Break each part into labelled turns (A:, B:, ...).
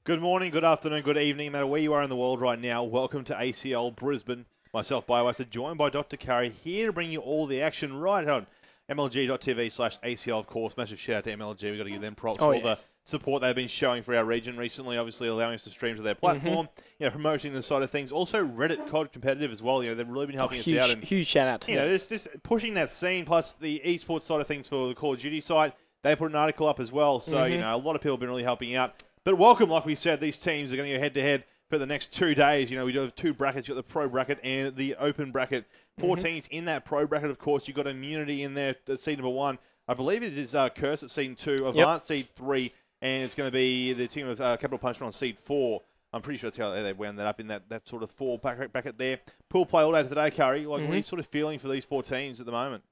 A: Good morning, good afternoon, good evening, no matter where you are in the world right now. Welcome to ACL Brisbane. Myself, Biowasa, joined by Dr. Curry, here to bring you all the action right on MLG.tv/ACL, of course. Massive shout out to MLG. We've got to give them props for all the support they've been showing for our region recently, obviously allowing us to stream to their platform, promoting the side of things. Also, Reddit CoD competitive as well. They've really been helping us out. And,
B: huge shout out to them.
A: It's just pushing that scene, plus the esports side of things for the Call of Duty side. They put an article up as well. So, a lot of people have been really helping out. But welcome, like we said, these teams are going to go head-to-head for the next 2 days. We do have two brackets. You've got the pro bracket and the open bracket. 4 teams in that pro bracket, of course. You've got Immunity in there at seed number 1. I believe it is Curse at seed 2, Advanced seed 3, and it's going to be the team of Capital Punishment on seed 4. I'm pretty sure that's how they wound that up in that sort of 4 bracket there. Pool play all day today, Curry. What are you sort of feeling for these 4 teams at the moment?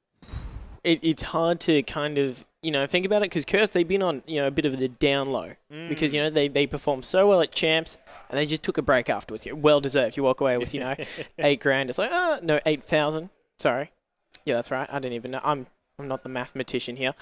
B: It's hard to kind of, think about it, because Curse, they've been on, a bit of the down low because, they performed so well at Champs and they just took a break afterwards. Well deserved. You walk away with, $8,000. It's like, no, 8,000. Sorry. Yeah, that's right. I didn't even know. I'm not the mathematician here.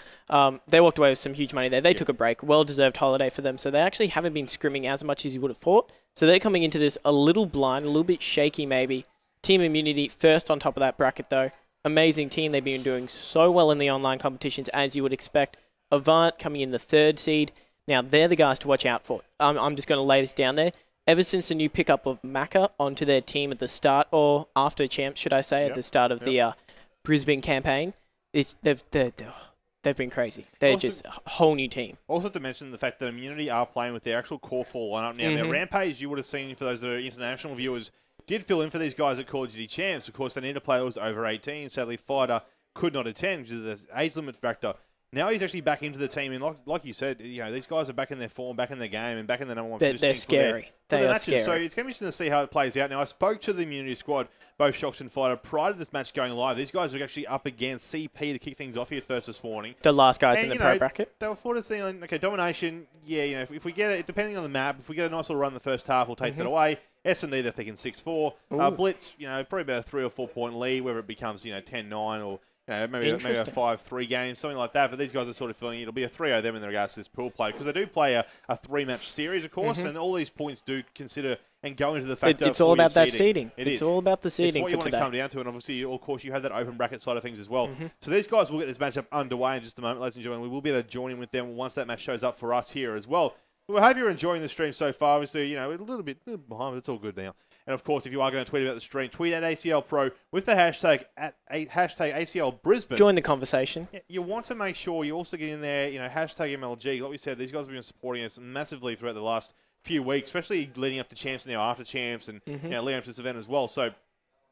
B: They walked away with some huge money there. They took a break. Well-deserved holiday for them. So they actually haven't been scrimming as much as you would have thought. So they're coming into this a little blind, a little bit shaky maybe. Team Immunity first on top of that bracket, though. Amazing team. They've been doing so well in the online competitions, as you would expect. Avant coming in the 3rd seed. Now, they're the guys to watch out for. I'm just going to lay this down there. Ever since the new pickup of Macca onto their team at the start, or after Champs, should I say, at the start of the Brisbane campaign, they've been crazy. They're also just a whole new team.
A: Also to mention the fact that Immunity are playing with their actual core 4 lineup now. Their Rampage, you would have seen, for those that are international viewers, did fill in for these guys at Call of Duty Champs. Of course, they need a player who was over 18. Sadly, Fighter could not attend due to the age limit factor. Now he's actually back into the team, and like you said, these guys are back in their form, back in their game, and back in the number one position.
B: They're scary. They are scary.
A: So it's going to be interesting to see how it plays out. Now, I spoke to the immunity squad, both Shocks and Fighter, prior to this match going live. These guys are actually up against CP to kick things off here first this morning.
B: The last guys in the pro bracket.
A: They were forward to saying, okay, domination, if we get it, depending on the map, if we get a nice little run in the first half, we'll take that away. S&D, they're thinking 6-4. Blitz, probably about a 3 or 4 point lead, whether it becomes, 10-9 or maybe a 5-3 game, something like that. But these guys are sort of feeling it'll be a 3-0 them in regards to this pool play, because they do play a 3-match series, of course, and all these points do consider and go into the factor.
B: It's all about that seeding.
A: It's
B: all about the seeding
A: for today. It's what you want to come down to, and obviously, of course, you have that open bracket side of things as well. So these guys will get this matchup underway in just a moment, ladies and gentlemen. We will be able to join in with them once that match shows up for us here as well. We hope you're enjoying the stream so far. Obviously, a little bit behind, but it's all good now. And of course, if you are going to tweet about the stream, tweet at ACL Pro with the hashtag ACL Brisbane.
B: Join the conversation.
A: You want to make sure you also get in there, hashtag MLG. Like we said, these guys have been supporting us massively throughout the last few weeks, especially leading up to Champs and now after Champs, and leading up to this event as well. So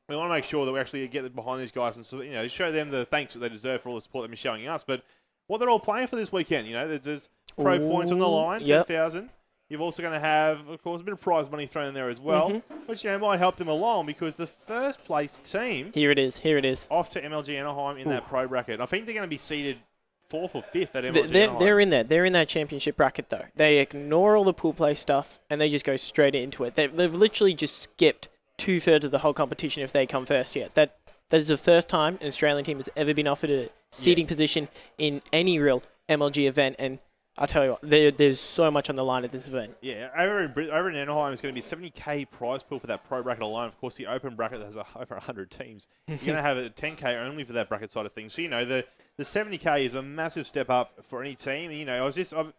A: we want to make sure that we actually get behind these guys and show them the thanks that they deserve for all the support they've been showing us. But what they're all playing for this weekend, there's pro points on the line, 10,000. You're also going to have, of course, a bit of prize money thrown in there as well, which might help them along, because the first place team
B: here it is
A: off to MLG Anaheim in that pro bracket. I think they're going to be seeded 4th or 5th at MLG Anaheim.
B: They're in there. They're in that championship bracket though. They ignore all the pool play stuff and they just go straight into it. They've literally just skipped 2/3 of the whole competition if they come first yet. That is the first time an Australian team has ever been offered a seeding position in any real MLG event, and I'll tell you what, there's so much on the line at this event.
A: Yeah, over in Anaheim is going to be 70k prize pool for that pro bracket alone. Of course, the open bracket has over 100 teams. You're going to have a 10k only for that bracket side of things. So, the 70k is a massive step up for any team. I've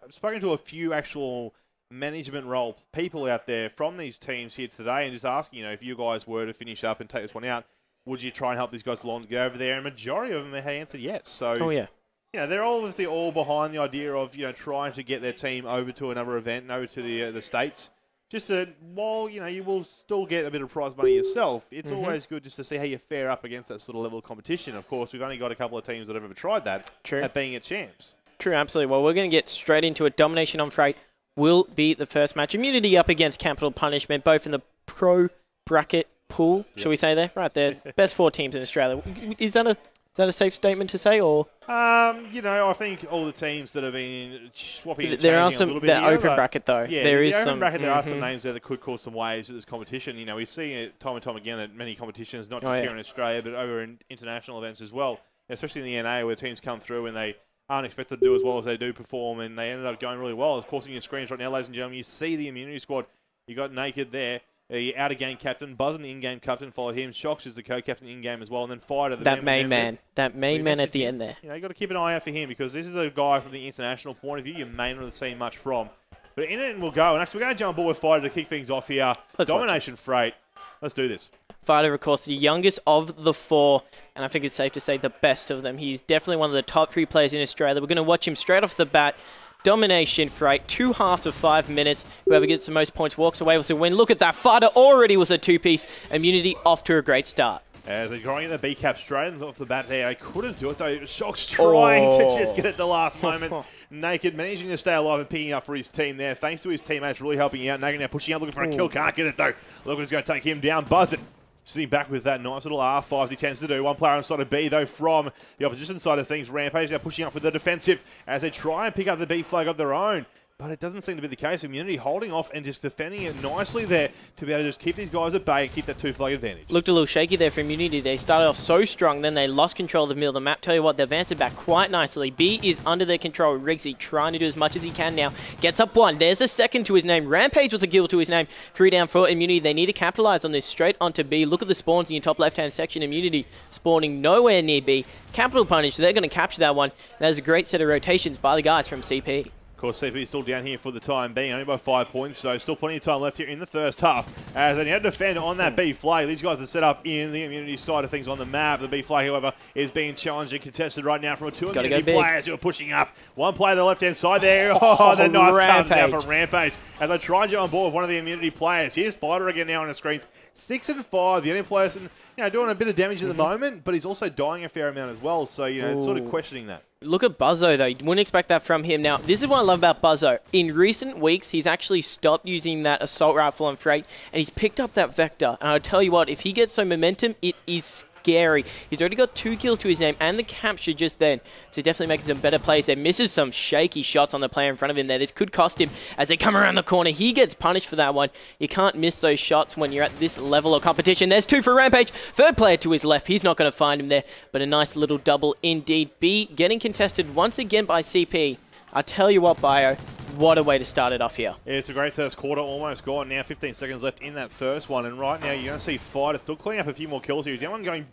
A: spoken to a few actual management role people out there from these teams here today, and just asking, if you guys were to finish up and take this one out, would you try and help these guys along to go over there? And majority of them have answered yes. So, they're obviously all behind the idea of, trying to get their team over to another event and over to the States. Just while, you will still get a bit of prize money yourself, it's always good just to see how you fare up against that sort of level of competition. Of course, we've only got a couple of teams that have ever tried that at being at Champs.
B: True, absolutely. Well, we're going to get straight into it. Domination on Freight will be the first match. Immunity up against Capital Punishment, both in the pro bracket pool, shall we say there? Right there. Best 4 teams in Australia. Is that a safe statement to say, or?
A: I think all the teams that have been swapping and
B: there are
A: some
B: a little bit the open bracket though.
A: Yeah,
B: there is
A: the open
B: some
A: bracket. There are some names there that could cause some waves at this competition. We see it time and time again at many competitions, not just here in Australia, but over in international events as well. Especially in the NA, where teams come through and they aren't expected to do as well as they do perform, and they ended up going really well. Of course, on your screens right now, ladies and gentlemen, you see the immunity squad. You got Naked there. Your out-of-game captain, Buzz, the in-game captain, followed him. Shocks is the co-captain in-game as well, and then Fighter,
B: that main man at the end there.
A: You got to keep an eye out for him, because this is a guy from the international point of view you may not have seen much from. But in it and we'll go. And actually, we're going to jump on board with Fighter to kick things off here. Domination Freight. Let's do this.
B: Fighter, of course, the youngest of the 4, and I think it's safe to say the best of them. He's definitely one of the top 3 players in Australia. We're going to watch him straight off the bat. Domination Freight, 2 halves of 5 minutes. Whoever gets the most points walks away with the win. Look at that. Fighter already was a 2-piece. Immunity off to a great start.
A: As they're going in the B-cap straight off the bat there. I couldn't do it though. Shocks trying to just get it at the last moment. Naked managing to stay alive and picking up for his team there. Thanks to his teammates really helping out. Naked now pushing out, looking for a kill. Can't get it though. Look who's going to take him down. Buzz it. Sitting back with that nice little R5 as he tends to do. One player on side of B, though, from the opposition side of things. Rampage now pushing up with the defensive as they try and pick up the B flag of their own. But it doesn't seem to be the case. Immunity holding off and just defending it nicely there to be able to just keep these guys at bay and keep that 2-flag advantage.
B: Looked a little shaky there for Immunity. They started off so strong, then they lost control of the middle of the map. Tell you what, they've answered back quite nicely. B is under their control. Riggsy trying to do as much as he can now. Gets up 1. There's a second to his name. Rampage was a kill to his name. 3 down for Immunity. They need to capitalize on this straight onto B. Look at the spawns in your top left-hand section. Immunity spawning nowhere near B. Capital Punish. They're going to capture that one. That was a great set of rotations by the guys from CP.
A: Of course, CP is still down here for the time being, only by 5 points, so still plenty of time left here in the first half. As they need to defend on that B flag. These guys are set up in the immunity side of things on the map. The B flag, however, is being challenged and contested right now from 2 immunity players who are pushing up. One player to the left-hand side there. Oh, the knife comes out from Rampage as they try and get on board with one of the immunity players. Here's Fighter again now on the screens. 6 and 5. The only person, doing a bit of damage at the moment, but he's also dying a fair amount as well. So, it's sort of questioning that.
B: Look at Buzzo, though. You wouldn't expect that from him. Now, this is what I love about Buzzo. In recent weeks, he's actually stopped using that assault rifle on Freight, and he's picked up that Vector. And I'll tell you what, if he gets some momentum, it is scary. He's already got 2 kills to his name and the capture just then. So definitely making some better plays there. Misses some shaky shots on the player in front of him there. This could cost him as they come around the corner. He gets punished for that one. You can't miss those shots when you're at this level of competition. There's 2 for Rampage. Third player to his left. He's not going to find him there, but a nice little double indeed. B getting contested once again by CP. I tell you what, Bio, what a way to start it off here.
A: Yeah, it's a great first quarter, almost gone. Now 15 seconds left in that first one, and right now you're going to see Fighter still cleaning up a few more kills here. He's the only one going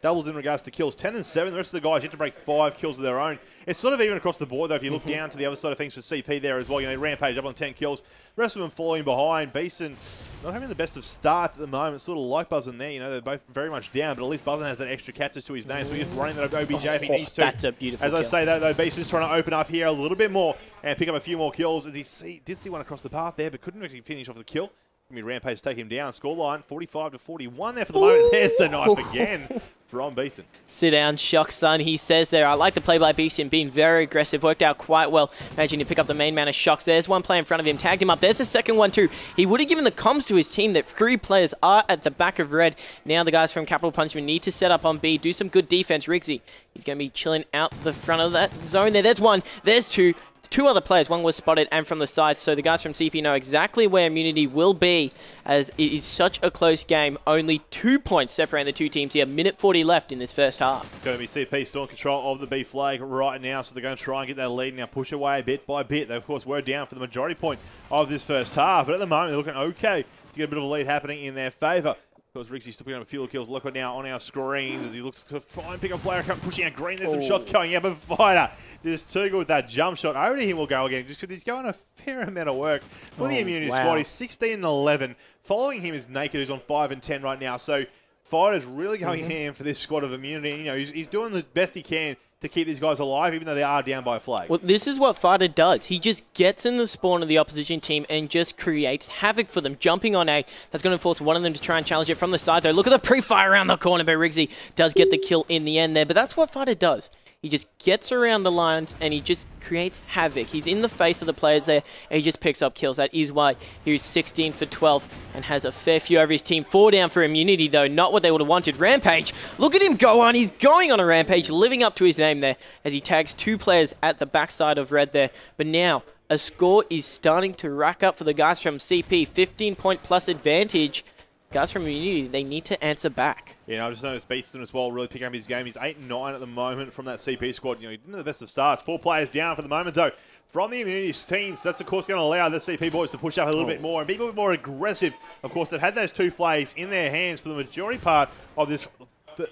A: doubles in regards to kills. 10 and 7. The rest of the guys yet to break 5 kills of their own. It's sort of even across the board, though, if you look down to the other side of things for CP there as well. You know, Rampage up on 10 kills. The rest of them falling behind. Beeson not having the best of starts at the moment. Sort of like Buzzin there. You know, they're both very much down, but at least Buzzin has that extra catches to his name, so he's just running that OBJ if he needs to.
B: That's a beautiful
A: As I say, though, Beeson's trying to open up here a little bit more and pick up a few more kills. As he did see one across the path there, but couldn't actually finish off the kill. Rampage take him down. Scoreline 45-41 there for the moment. There's the knife again from Beeston.
B: Sit down, shock, son. He says there, I like the play by Beeston, being very aggressive. Worked out quite well. Imagine you pick up the main man of Shocks. There's one player in front of him. Tagged him up. There's the second one too. He would have given the comms to his team that 3 players are at the back of red. Now the guys from Capital Punishment need to set up on B. Do some good defense. Riggsy, he's going to be chilling out the front of that zone there. There's one. There's 2. 2 other players, one was spotted and from the side, so the guys from CP know exactly where Immunity will be, as it is such a close game. Only 2 points separating the 2 teams here. Minute 40 left in this first half.
A: It's going to be CP still in control of the B flag right now, so they're going to try and get that lead now, push away bit by bit. They, of course, were down for the majority point of this first half, but at the moment, they're looking okay to get a bit of a lead happening in their favour. Of course, Riggsy's still picking up a few kills. Look right now on our screens as he looks to try and pick up a player, pushing out green. There's some shots going out, but Fighter just too good with that jump shot. Over to him will go again, just because he's going a fair amount of work for the Immunity squad. He's 16 and 11. Following him is Naked, who's on 5 and 10 right now. So Fighter's really going ham for this squad of Immunity. You know, he's doing the best he can to keep these guys alive, even though they are down by a flag.
B: Well, this is what Fighter does. He just gets in the spawn of the opposition team and just creates havoc for them. Jumping on A, that's going to force one of them to try and challenge it from the side, though. Look at the pre-fire around the corner, but Riggsy does get the kill in the end there. But that's what Fighter does. He just gets around the lines and he just creates havoc. He's in the face of the players there and he just picks up kills. That is why he's 16 for 12 and has a fair few over his team. 4 down for Immunity, though. Not what they would have wanted. Rampage. Look at him go on. He's going on a rampage, living up to his name there as he tags 2 players at the backside of red there. But now a score is starting to rack up for the guys from CP. 15-point plus advantage. Guys from Immunity, they need to answer back.
A: Yeah, I just noticed Beeston as well really picking up his game. He's 8 and 9 at the moment from that CP squad. You know, he didn't have the best of starts. 4 players down for the moment, though, from the Immunity teams. That's, of course, going to allow the CP boys to push up a little bit more and be a bit more aggressive. Of course, they've had those 2 flags in their hands for the majority part of this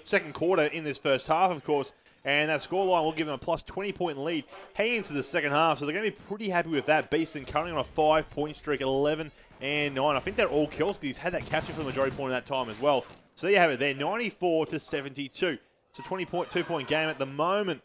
A: second quarter in this first half, of course. And that scoreline will give them a plus 20-point lead heading into the second half. So they're going to be pretty happy with that. Beeston currently on a 5-point streak, 11 and 9. I think they're all kills because he's had that capture for the majority point of that time as well. So there you have it there, 94-72. It's a 22-point game at the moment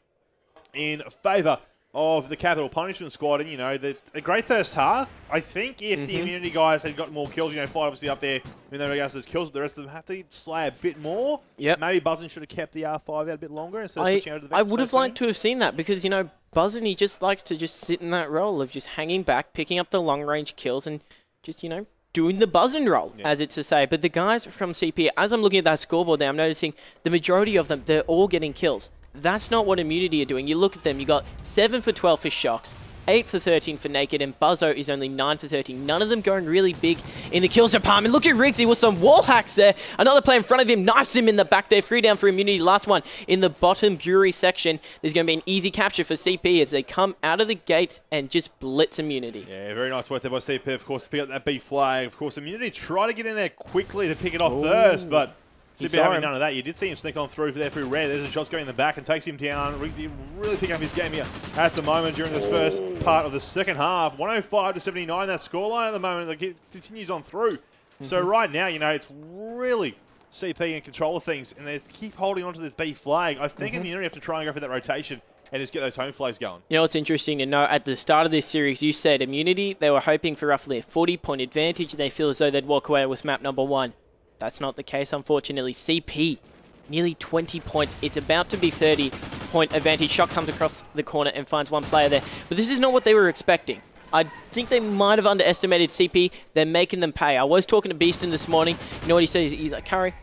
A: in favour of the Capital Punishment squad. And, you know, a great first half. I think if the Immunity guys had got more kills, you know, Fight obviously up there in regards to those kills, but the rest of them have to slay a bit more.
B: Yep.
A: Maybe Buzzin should have kept the R5 out a bit longer instead of switching out of the
B: I would have liked to have seen that because, you know, Buzzin, he just likes to just sit in that role of just hanging back, picking up the long-range kills and just, you know, doing the Buzzin role, as it's to say. But the guys from CP, as I'm looking at that scoreboard there, I'm noticing the majority of them, they're all getting kills. That's not what Immunity are doing. You look at them, you got 7 for 12 for Shocks, 8 for 13 for Naked, and Buzzo is only 9 for 13. None of them going really big in the kills department. Look at Riggsy with some wall hacks there. Another player in front of him knifes him in the back there. 3 down for Immunity. Last one in the bottom brewery section. There's going to be an easy capture for CP as they come out of the gate and just blitz Immunity.
A: Yeah, very nice work there by CP, of course, to pick up that B flag. Of course, Immunity try to get in there quickly to pick it off first, but CP having none of that. You did see him sneak on through red. There's a shot going in the back and takes him down. Riggsy really picking up his game here at the moment during this first part of the second half. 105-79, that scoreline at the moment. It continues on through. So right now, you know, it's really CP in control of things, and they keep holding on to this B flag. I think Immunity have to try and go for that rotation and just get those home flags going. You
B: know what's interesting to know, at the start of this series, you said Immunity, they were hoping for roughly a 40-point advantage, and they feel as though they'd walk away with map number 1. That's not the case, unfortunately. CP nearly 20 points. It's about to be 30-point advantage. Shock comes across the corner and finds one player there. But this is not what they were expecting. I think they might have underestimated CP. They're making them pay. I was talking to Beeston this morning. You know what he said? He's like, Curry,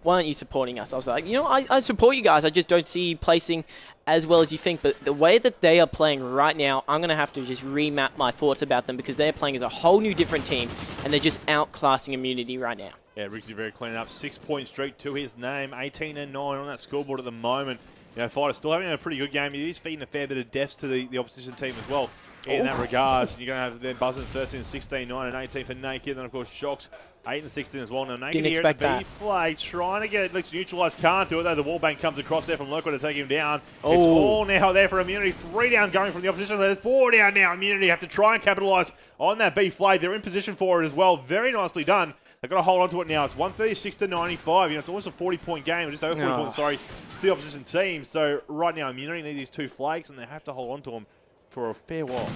B: why aren't you supporting us? I was like, you know, I support you guys. I just don't see you placing as well as you think. But the way that they are playing right now, I'm going to have to just remap my thoughts about them because they're playing as a whole new different team and they're just outclassing Immunity right now.
A: Yeah, Riggsy very clean up. 6-point streak to his name. 18-9 on that scoreboard at the moment. You know, Fighter's still having a pretty good game. He is feeding a fair bit of depth to the opposition team as well. In that regard, you're going to have then Buzzard 13, 16, 9, and 18 for Naked. Then, of course, Shocks 8 and 16 as well. Now, Naked here at the B-flag, trying to get it. Looks neutralised, can't do it, though. The wall bank comes across there from Loco to take him down. Oh. It's all now there for Immunity. 3 down going from the opposition. There's 4 down now. Immunity have to try and capitalise on that B-flag. They're in position for it as well. Very nicely done. They've got to hold on to it now. It's 136 to 95. You know, it's almost a 40-point game, or just over 40 points, sorry, to the opposition team. So right now, Immunity need these 2 flags, and they have to hold on to them for a fair while.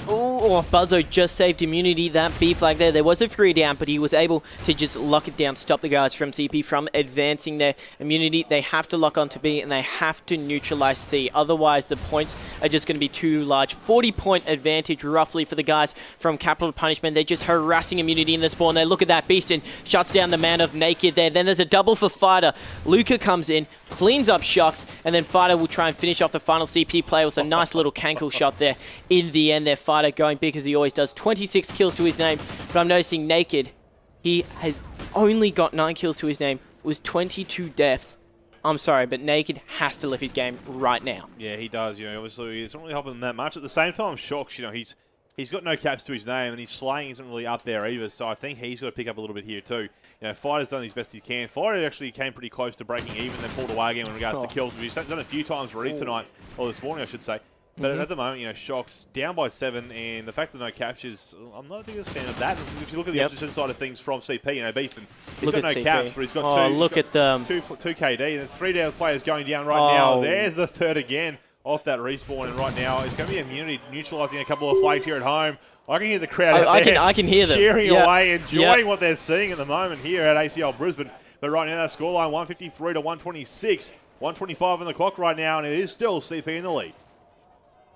B: Oh, Buzzo just saved Immunity. That B flag there. There was a 3 down, but he was able to just lock it down, stop the guards from CP from advancing their Immunity. They have to lock onto B, and they have to neutralize C. Otherwise, the points are just going to be too large. 40-point advantage, roughly, for the guys from Capital Punishment. They're just harassing Immunity in the spawn there. Look at that. Beaston shuts down the man of Naked there. Then there's a double for Fighter. Luca comes in, cleans up Shocks, and then Fighter will try and finish off the final CP play with a nice little cankle shot there. In the end, their Fighter going big as he always does. 26 kills to his name, but I'm noticing Naked, he has only got 9 kills to his name. It was 22 deaths. I'm sorry, but Naked has to lift his game right now. Yeah, he does. You know, obviously, it's not really helping them that much. At the same time, Shocks, you know, he's got no caps to his name, and his slaying isn't really up there either. So I think he's got to pick up a little bit here too. You know, Fighter's done his best he can. Fighter actually came pretty close to breaking even, then pulled away again in regards to kills. He's done a few times already tonight, or this morning, I should say. But at the moment, you know, Shocks down by 7, and the fact that no captures, I'm not a biggest fan of that. If you look at the opposition side of things from CP, you know, Beeston, he's got no caps, but he's got two KD. There's 3 down players going down right now. There's the 3rd again off that respawn, and right now it's going to be Immunity neutralising a couple of flags here at home. I can hear the crowd out there I can hear them
A: cheering away, enjoying what they're seeing at the moment here at ACL Brisbane. But right now that scoreline 153 to 126, 125 on the clock right now, and it is still CP in the lead.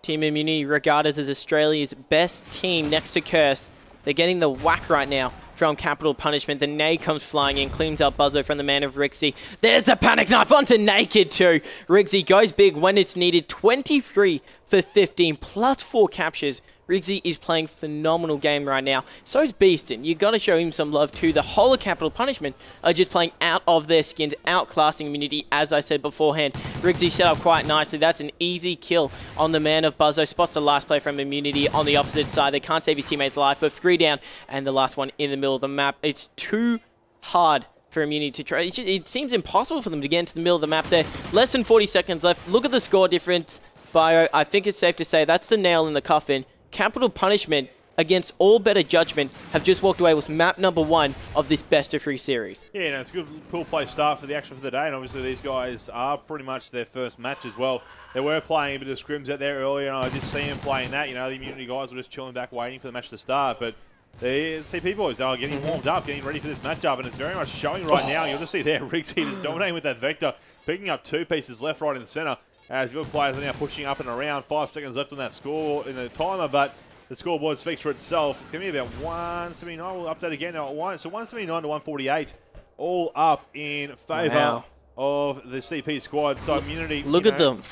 A: Team
B: Immunity regarded as Australia's best team next to Curse. They're getting the whack right now from Capital Punishment. The nade comes flying in, cleans up Buzzo from the man of Rixie. There's the panic knife onto Naked too. Rixie goes big when it's needed. 23 for 15 plus 4 captures. Riggsy is playing phenomenal game right now. So is Beaston. You got to show him some love too. The whole of Capital Punishment are just playing out of their skins, outclassing Immunity, as I said beforehand. Riggsy set up quite nicely. That's an easy kill on the man of Buzzo. Spots the last play from Immunity on the opposite side. They can't save his teammate's life, but 3 down, and the last one in the middle of the map. It's too hard for Immunity to try. It seems impossible for them to get into the middle of the map there. Less than 40 seconds left. Look at the score difference, Bio. I think it's safe to say that's the nail in the coffin. Capital Punishment, against all better judgment, have just walked away with map number 1 of this best-of-3 series. Yeah, no, it's a good pool play start for the action for the day, and obviously these guys are pretty much their first match as well. They were playing a bit of scrims out there earlier, and I did see them playing that. You know, the Immunity guys were just chilling back, waiting for the match to start, but the CP boys, they are getting warmed up, getting ready for this matchup, and it's very much showing right now. You'll just see there, Riggsy just dominating with that Vector, picking up 2 pieces left, right, and centre. As the players are now pushing up and around. 5 seconds left on that score in the timer, but the scoreboard speaks for itself. It's going to be about 179. We'll update again now at 1. So 179 to 148, all up in favour of the CP squad. So Immunity, look at them.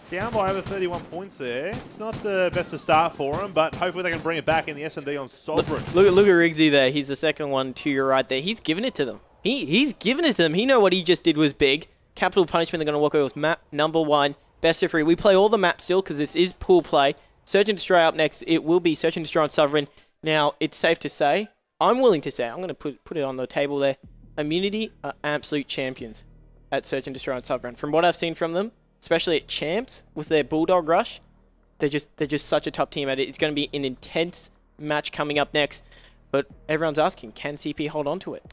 A: Down by over 31 points there. It's not the best of start for them, but hopefully they can bring it back in the S&D on Sovereign.
B: Look at Riggsy there. He's the second one to your right there. He's giving it to them. He's giving it to them. He know what he just did was big. Capital Punishment, they're going to walk away with map number 1, best of 3. We play all the maps still because this is pool play. Search and Destroy up next. It will be Search and Destroy on Sovereign. Now, it's safe to say, I'm willing to say, I'm going to put it on the table there. Immunity are absolute champions at Search and Destroy on Sovereign. From what I've seen from them, especially at Champs with their Bulldog Rush, they're just such a top team at it. It's going to be an intense match coming up next. But everyone's asking, can CP hold on to it?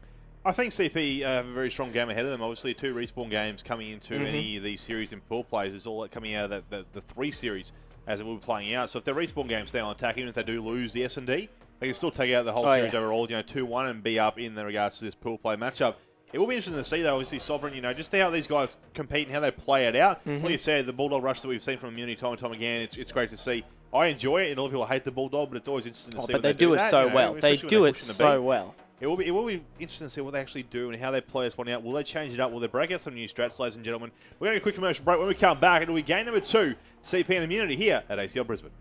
A: I think CP have a very strong game ahead of them. Obviously, 2 respawn games coming into any of these series in pool plays. It's all coming out of the 3 series as it will be playing out. So if their respawn games stay on attack, even if they do lose the S&D, they can still take out the whole series overall, you know, 2-1 and be up in the regards to this pool play matchup. It will be interesting to see, though, obviously, Sovereign, you know, just how these guys compete and how they play it out. Like you said, the Bulldog rush that we've seen from Immunity time and time again, it's great to see. I enjoy it, and a lot of people hate the Bulldog, but it's always interesting to see what
B: they
A: do.
B: But
A: They
B: do it so well. They do it so well.
A: It will be interesting to see what they actually do and how they play this one out. Will they change it up? Will they break out some new strats, ladies and gentlemen? We're going to get a quick commercial break. When we come back, it'll be game number 2, CP and Immunity here at ACL Brisbane.